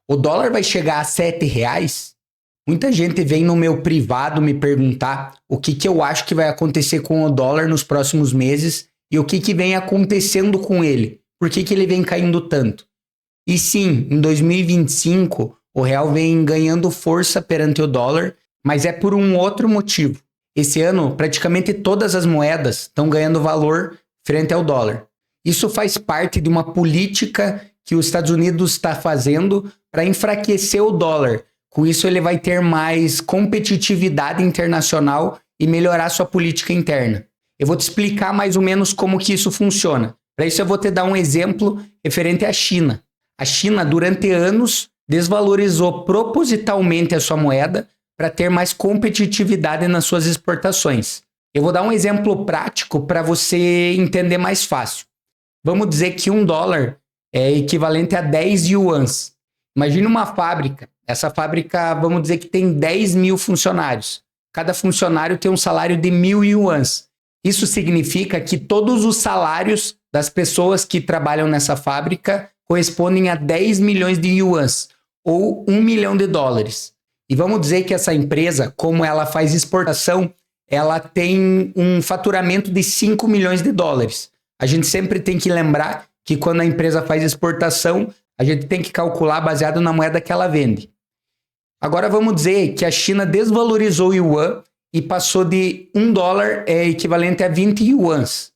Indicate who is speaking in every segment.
Speaker 1: O dólar vai chegar a R$ 7? Muita gente vem no meu privado me perguntar o que eu acho que vai acontecer com o dólar nos próximos meses e o que vem acontecendo com ele. Por que ele vem caindo tanto? E sim, em 2025, o real vem ganhando força perante o dólar, mas é por um outro motivo. Esse ano, praticamente todas as moedas estão ganhando valor frente ao dólar. Isso faz parte de uma política que os Estados Unidos está fazendo para enfraquecer o dólar. Com isso, ele vai ter mais competitividade internacional e melhorar sua política interna. Eu vou te explicar mais ou menos como que isso funciona. Para isso, eu vou te dar um exemplo referente à China. A China, durante anos, desvalorizou propositalmente a sua moeda para ter mais competitividade nas suas exportações. Eu vou dar um exemplo prático para você entender mais fácil. Vamos dizer que $1 é equivalente a 10 yuans. Imagine uma fábrica. Essa fábrica, vamos dizer que tem 10 mil funcionários. Cada funcionário tem um salário de 1.000 yuans. Isso significa que todos os salários das pessoas que trabalham nessa fábrica correspondem a 10 milhões de yuans, ou $1 milhão. E vamos dizer que essa empresa, como ela faz exportação, ela tem um faturamento de 5 milhões de dólares. A gente sempre tem que lembrar que quando a empresa faz exportação, a gente tem que calcular baseado na moeda que ela vende. Agora vamos dizer que a China desvalorizou o yuan e passou de $1 equivalente a 20 yuans.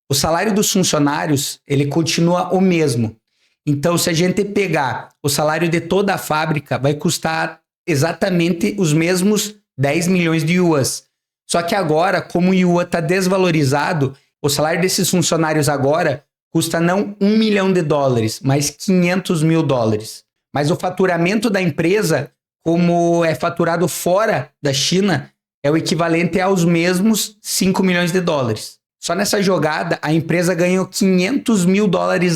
Speaker 1: O salário dos funcionários, ele continua o mesmo. Então, se a gente pegar o salário de toda a fábrica, vai custar exatamente os mesmos 10 milhões de yuans. Só que agora, como o yuan está desvalorizado, o salário desses funcionários agora custa não $1 milhão, mas $500 mil. Mas o faturamento da empresa, como é faturado fora da China, é o equivalente aos mesmos $5 milhões. Só nessa jogada, a empresa ganhou $500 mil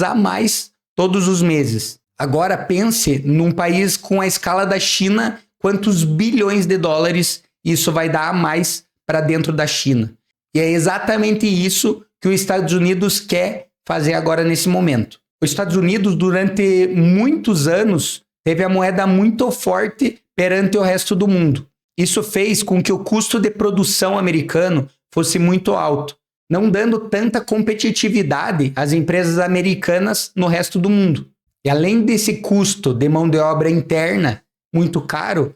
Speaker 1: a mais todos os meses. Agora pense num país com a escala da China, quantos bilhões de dólares isso vai dar a mais para dentro da China. E é exatamente isso que os Estados Unidos quer fazer agora nesse momento. Os Estados Unidos, durante muitos anos, teve a moeda muito forte perante o resto do mundo. Isso fez com que o custo de produção americano fosse muito alto, não dando tanta competitividade às empresas americanas no resto do mundo. E além desse custo de mão de obra interna muito caro,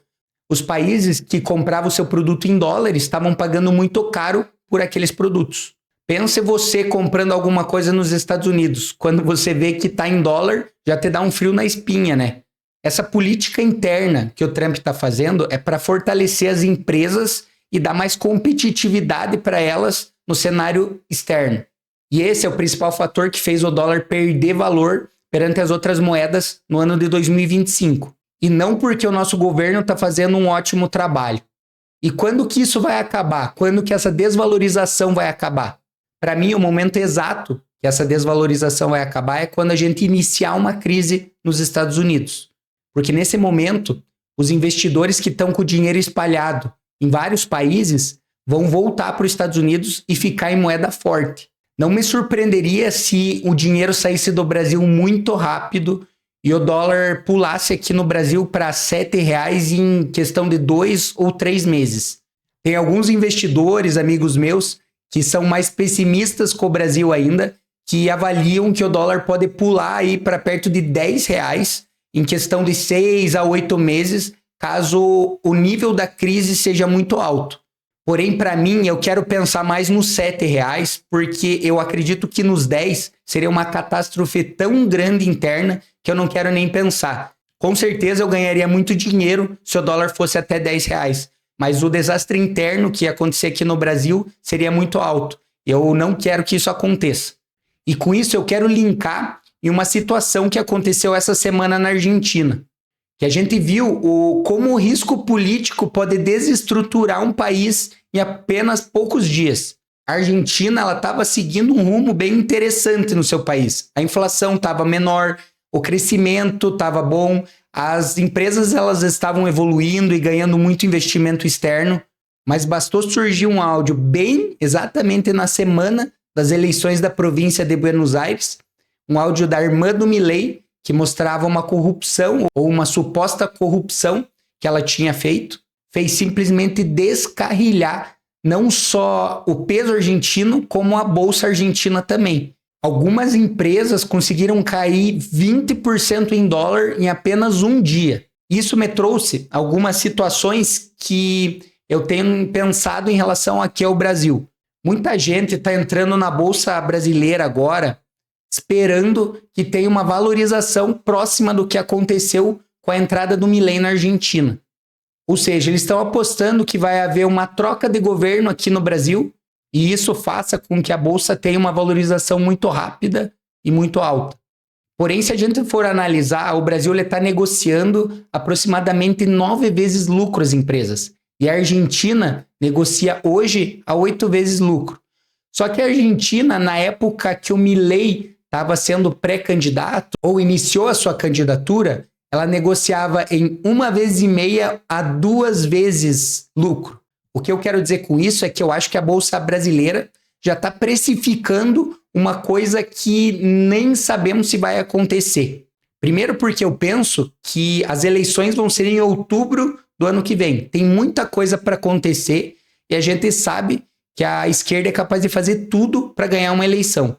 Speaker 1: os países que compravam o seu produto em dólares estavam pagando muito caro por aqueles produtos. Pense você comprando alguma coisa nos Estados Unidos. Quando você vê que está em dólar, já te dá um frio na espinha, né? Essa política interna que o Trump está fazendo é para fortalecer as empresas e dar mais competitividade para elas no cenário externo. E esse é o principal fator que fez o dólar perder valor perante as outras moedas no ano de 2025. E não porque o nosso governo está fazendo um ótimo trabalho. E quando que isso vai acabar? Quando que essa desvalorização vai acabar? Para mim, o momento exato que essa desvalorização vai acabar é quando a gente iniciar uma crise nos Estados Unidos. Porque nesse momento, os investidores que estão com o dinheiro espalhado em vários países vão voltar para os Estados Unidos e ficar em moeda forte. Não me surpreenderia se o dinheiro saísse do Brasil muito rápido e o dólar pulasse aqui no Brasil para R$ 7 em questão de 2 ou 3 meses. Tem alguns investidores, amigos meus, que são mais pessimistas com o Brasil ainda, que avaliam que o dólar pode pular aí para perto de R$ 10 em questão de 6 a 8 meses, caso o nível da crise seja muito alto. Porém, para mim, eu quero pensar mais nos R$ 7, porque eu acredito que nos 10 seria uma catástrofe tão grande interna que eu não quero nem pensar. Com certeza eu ganharia muito dinheiro se o dólar fosse até R$ 10, mas o desastre interno que ia acontecer aqui no Brasil seria muito alto. Eu não quero que isso aconteça. E com isso eu quero linkar em uma situação que aconteceu essa semana na Argentina. Que a gente viu como o risco político pode desestruturar um país em apenas poucos dias. A Argentina estava seguindo um rumo bem interessante no seu país. A inflação estava menor, o crescimento estava bom, as empresas elas estavam evoluindo e ganhando muito investimento externo, mas bastou surgir um áudio bem exatamente na semana das eleições da província de Buenos Aires, um áudio da irmã do Milei, que mostrava uma corrupção ou uma suposta corrupção que ela tinha feito, fez simplesmente descarrilhar não só o peso argentino, como a bolsa argentina também. Algumas empresas conseguiram cair 20% em dólar em apenas um dia. Isso me trouxe algumas situações que eu tenho pensado em relação aqui ao Brasil. Muita gente está entrando na Bolsa Brasileira agora, esperando que tenha uma valorização próxima do que aconteceu com a entrada do Milei na Argentina. Ou seja, eles estão apostando que vai haver uma troca de governo aqui no Brasil e isso faça com que a Bolsa tenha uma valorização muito rápida e muito alta. Porém, se a gente for analisar, o Brasil está negociando aproximadamente 9 vezes lucro as empresas. E a Argentina negocia hoje a 8 vezes lucro. Só que a Argentina, na época que o Milei estava sendo pré-candidato ou iniciou a sua candidatura, ela negociava em 1,5 a 2 vezes lucro. O que eu quero dizer com isso é que eu acho que a Bolsa Brasileira já está precificando uma coisa que nem sabemos se vai acontecer. Primeiro porque eu penso que as eleições vão ser em outubro do ano que vem. Tem muita coisa para acontecer e a gente sabe que a esquerda é capaz de fazer tudo para ganhar uma eleição.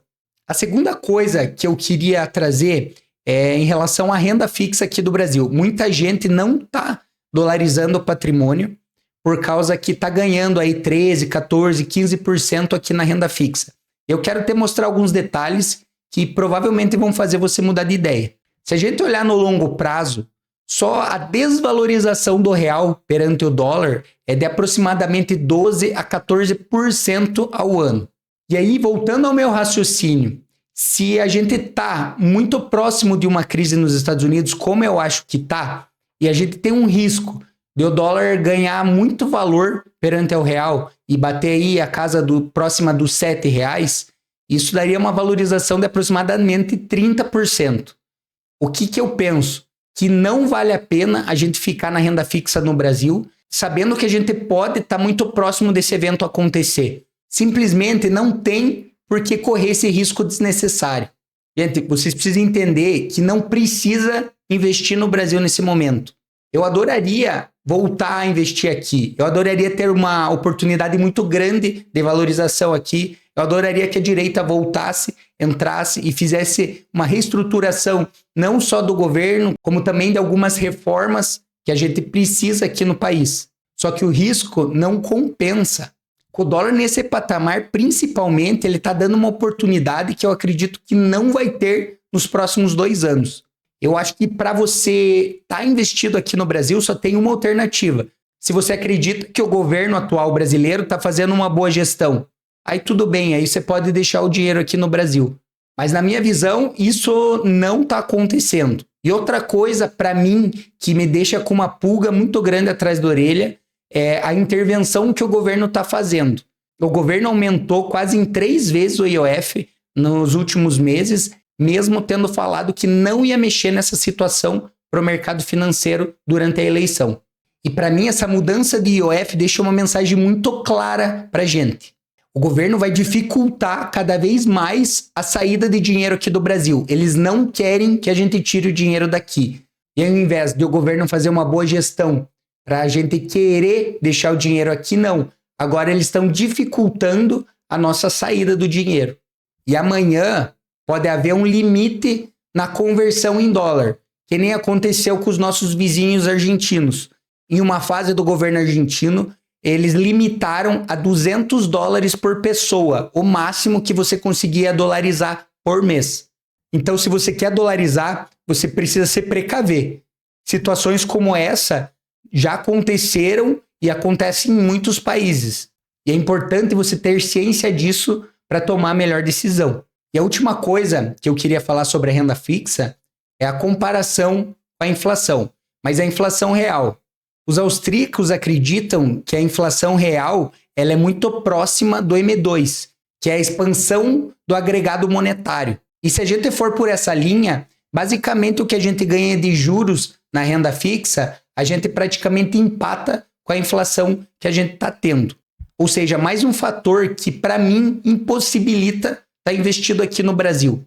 Speaker 1: A segunda coisa que eu queria trazer é em relação à renda fixa aqui do Brasil. Muita gente não está dolarizando o patrimônio por causa que está ganhando aí 13, 14, 15% aqui na renda fixa. Eu quero te mostrar alguns detalhes que provavelmente vão fazer você mudar de ideia. Se a gente olhar no longo prazo, só a desvalorização do real perante o dólar é de aproximadamente 12 a 14% ao ano. E aí, voltando ao meu raciocínio, se a gente está muito próximo de uma crise nos Estados Unidos, como eu acho que está, e a gente tem um risco de o dólar ganhar muito valor perante o real e bater aí a casa próxima dos R$7, isso daria uma valorização de aproximadamente 30%. O que eu penso? Que não vale a pena a gente ficar na renda fixa no Brasil, sabendo que a gente pode estar muito próximo desse evento acontecer. Simplesmente não tem por que correr esse risco desnecessário. Gente, vocês precisam entender que não precisa investir no Brasil nesse momento. Eu adoraria voltar a investir aqui. Eu adoraria ter uma oportunidade muito grande de valorização aqui. Eu adoraria que a direita voltasse, entrasse e fizesse uma reestruturação não só do governo, como também de algumas reformas que a gente precisa aqui no país. Só que o risco não compensa. Com o dólar nesse patamar, principalmente, ele está dando uma oportunidade que eu acredito que não vai ter nos próximos 2 anos. Eu acho que para você estar investido aqui no Brasil só tem uma alternativa. Se você acredita que o governo atual brasileiro está fazendo uma boa gestão, aí tudo bem, aí você pode deixar o dinheiro aqui no Brasil. Mas na minha visão, isso não está acontecendo. E outra coisa, para mim, que me deixa com uma pulga muito grande atrás da orelha, é a intervenção que o governo está fazendo. O governo aumentou quase em 3 vezes o IOF nos últimos meses, mesmo tendo falado que não ia mexer nessa situação para o mercado financeiro durante a eleição. E para mim, essa mudança de IOF deixa uma mensagem muito clara para a gente. O governo vai dificultar cada vez mais a saída de dinheiro aqui do Brasil. Eles não querem que a gente tire o dinheiro daqui. E ao invés de o governo fazer uma boa gestão para a gente querer deixar o dinheiro aqui, não. Agora eles estão dificultando a nossa saída do dinheiro. E amanhã pode haver um limite na conversão em dólar, que nem aconteceu com os nossos vizinhos argentinos. Em uma fase do governo argentino, eles limitaram a $200 por pessoa, o máximo que você conseguia dolarizar por mês. Então, se você quer dolarizar, você precisa se precaver. Situações como essa já aconteceram e acontecem em muitos países. E é importante você ter ciência disso para tomar a melhor decisão. E a última coisa que eu queria falar sobre a renda fixa é a comparação com a inflação, mas a inflação real. Os austríacos acreditam que a inflação real ela é muito próxima do M2, que é a expansão do agregado monetário. E se a gente for por essa linha, basicamente o que a gente ganha de juros na renda fixa, a gente praticamente empata com a inflação que a gente está tendo. Ou seja, mais um fator que para mim impossibilita estar investido aqui no Brasil.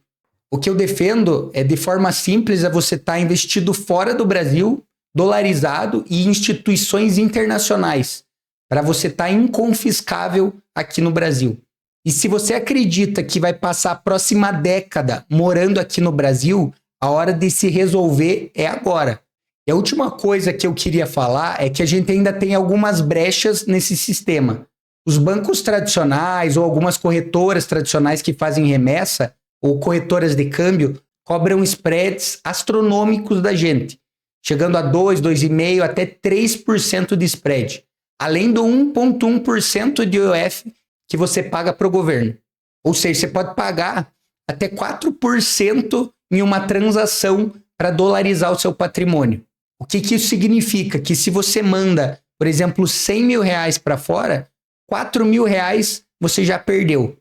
Speaker 1: O que eu defendo é, de forma simples, é você estar investido fora do Brasil, dolarizado e em instituições internacionais, para você estar inconfiscável aqui no Brasil. E se você acredita que vai passar a próxima década morando aqui no Brasil, a hora de se resolver é agora. E a última coisa que eu queria falar é que a gente ainda tem algumas brechas nesse sistema. Os bancos tradicionais ou algumas corretoras tradicionais que fazem remessa ou corretoras de câmbio cobram spreads astronômicos da gente, chegando a 2, 2,5% até 3% de spread, além do 1,1% de IOF que você paga para o governo. Ou seja, você pode pagar até 4% em uma transação para dolarizar o seu patrimônio. O que isso significa? Que se você manda, por exemplo, 100 mil reais para fora, 4 mil reais você já perdeu.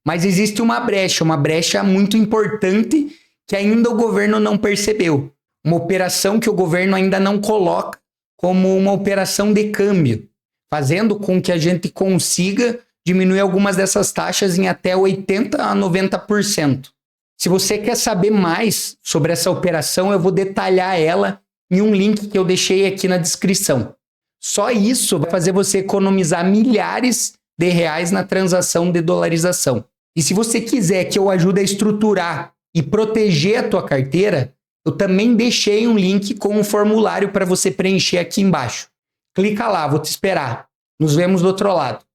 Speaker 1: Mas existe uma brecha muito importante que ainda o governo não percebeu. Uma operação que o governo ainda não coloca como uma operação de câmbio, fazendo com que a gente consiga diminuir algumas dessas taxas em até 80% a 90%. Se você quer saber mais sobre essa operação, eu vou detalhar ela em um link que eu deixei aqui na descrição. Só isso vai fazer você economizar milhares de reais na transação de dolarização. E se você quiser que eu ajude a estruturar e proteger a tua carteira, eu também deixei um link com um formulário para você preencher aqui embaixo. Clica lá, vou te esperar. Nos vemos do outro lado.